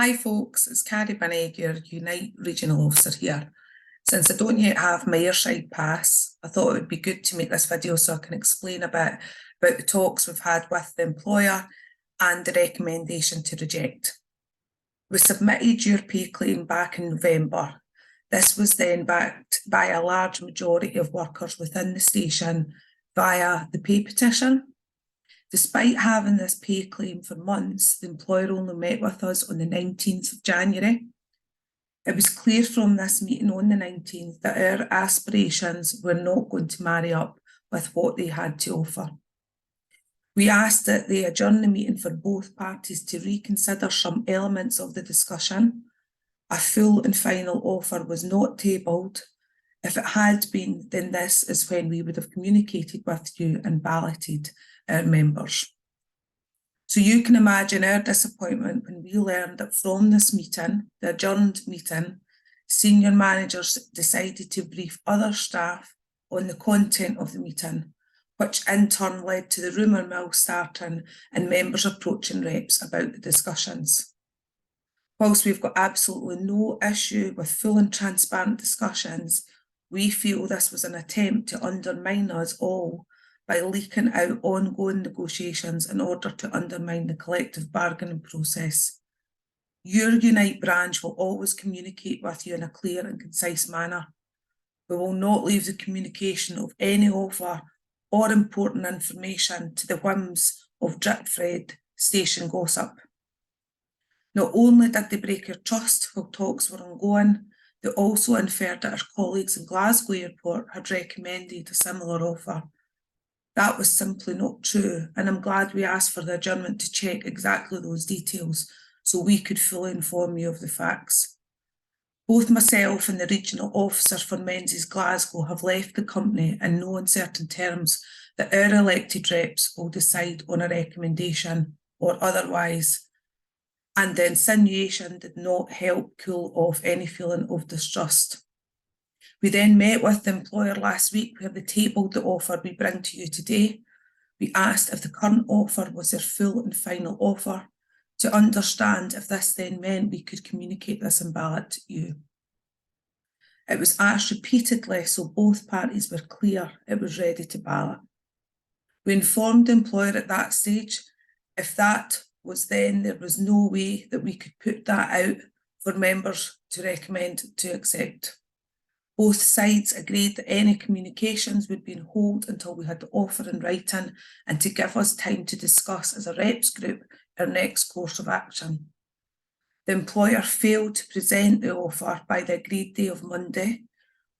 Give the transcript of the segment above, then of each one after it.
Hi folks, it's Carrie Binnie, your Unite Regional Officer here. Since I don't yet have my airside pass, I thought it would be good to make this video so I can explain a bit about the talks we've had with the employer and the recommendation to reject. We submitted your pay claim back in November. This was then backed by a large majority of workers within the station via the pay petition. Despite having this pay claim for months, the employer only met with us on the 19th of January. It was clear from this meeting on the 19th that our aspirations were not going to marry up with what they had to offer. We asked that they adjourn the meeting for both parties to reconsider some elements of the discussion. A full and final offer was not tabled. If it had been, then this is when we would have communicated with you and balloted our members. So you can imagine our disappointment when we learned that from this meeting, the adjourned meeting, senior managers decided to brief other staff on the content of the meeting, which in turn led to the rumour mill starting and members approaching reps about the discussions. Whilst we've got absolutely no issue with full and transparent discussions, we feel this was an attempt to undermine us all by leaking out ongoing negotiations in order to undermine the collective bargaining process. Your Unite branch will always communicate with you in a clear and concise manner. We will not leave the communication of any offer or important information to the whims of drip-fed station gossip. Not only did they break your trust while talks were ongoing, they also inferred that our colleagues in Glasgow Airport had recommended a similar offer. That was simply not true, and I'm glad we asked for the adjournment to check exactly those details so we could fully inform you of the facts. Both myself and the regional officer for Menzies Glasgow have left the company in no uncertain terms that our elected reps will decide on a recommendation or otherwise, and the insinuation did not help cool off any feeling of distrust. We then met with the employer last week where they tabled the offer we bring to you today. We asked if the current offer was their full and final offer to understand if this then meant we could communicate this in ballot to you. It was asked repeatedly so both parties were clear it was ready to ballot. We informed the employer at that stage if that was then there was no way that we could put that out for members to recommend to accept. Both sides agreed that any communications would be on hold until we had the offer in writing and to give us time to discuss as a reps group our next course of action. The employer failed to present the offer by the agreed day of Monday.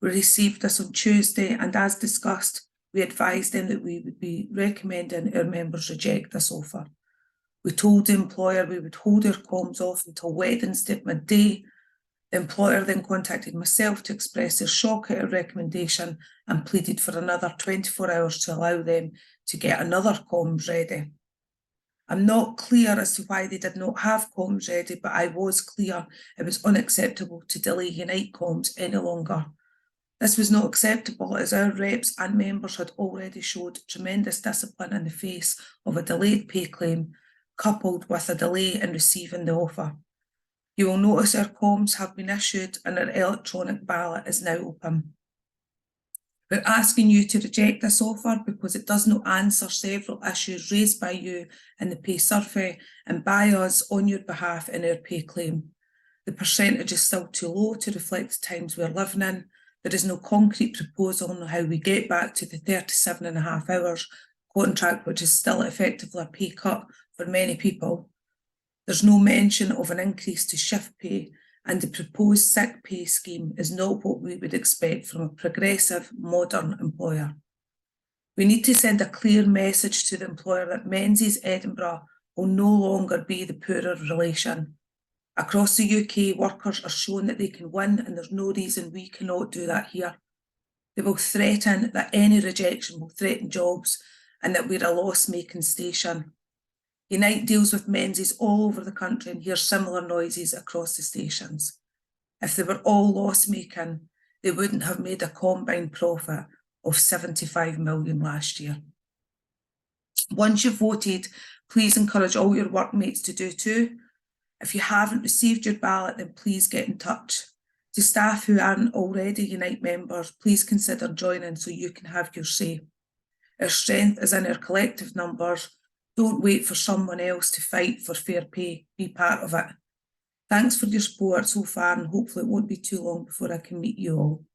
We received this on Tuesday, and as discussed, we advised them that we would be recommending our members reject this offer. We told the employer we would hold our comms off until Wednesday at midday. The employer then contacted myself to express their shock at our recommendation and pleaded for another 24 hours to allow them to get another comms ready. I'm not clear as to why they did not have comms ready, but I was clear it was unacceptable to delay Unite comms any longer. This was not acceptable as our reps and members had already showed tremendous discipline in the face of a delayed pay claim, coupled with a delay in receiving the offer. You will notice our comms have been issued and our electronic ballot is now open. We're asking you to reject this offer because it does not answer several issues raised by you in the pay survey and by us on your behalf in our pay claim. The percentage is still too low to reflect the times we're living in. There is no concrete proposal on how we get back to the 37.5 hours contract, which is still effectively a pay cut for many people. There's no mention of an increase to shift pay, and the proposed sick pay scheme is not what we would expect from a progressive, modern employer. We need to send a clear message to the employer that Menzies Edinburgh will no longer be the poorer relation. Across the UK, workers are shown that they can win, and there's no reason we cannot do that here. They will threaten that any rejection will threaten jobs and that we're a loss-making station. Unite deals with Menzies all over the country and hears similar noises across the stations. If they were all loss-making, they wouldn't have made a combined profit of 75 million last year. Once you've voted, please encourage all your workmates to do too. If you haven't received your ballot, then please get in touch. To staff who aren't already Unite members, please consider joining so you can have your say. Our strength is in our collective numbers. Don't wait for someone else to fight for fair pay. Be part of it. Thanks for your support so far, and hopefully it won't be too long before I can meet you all.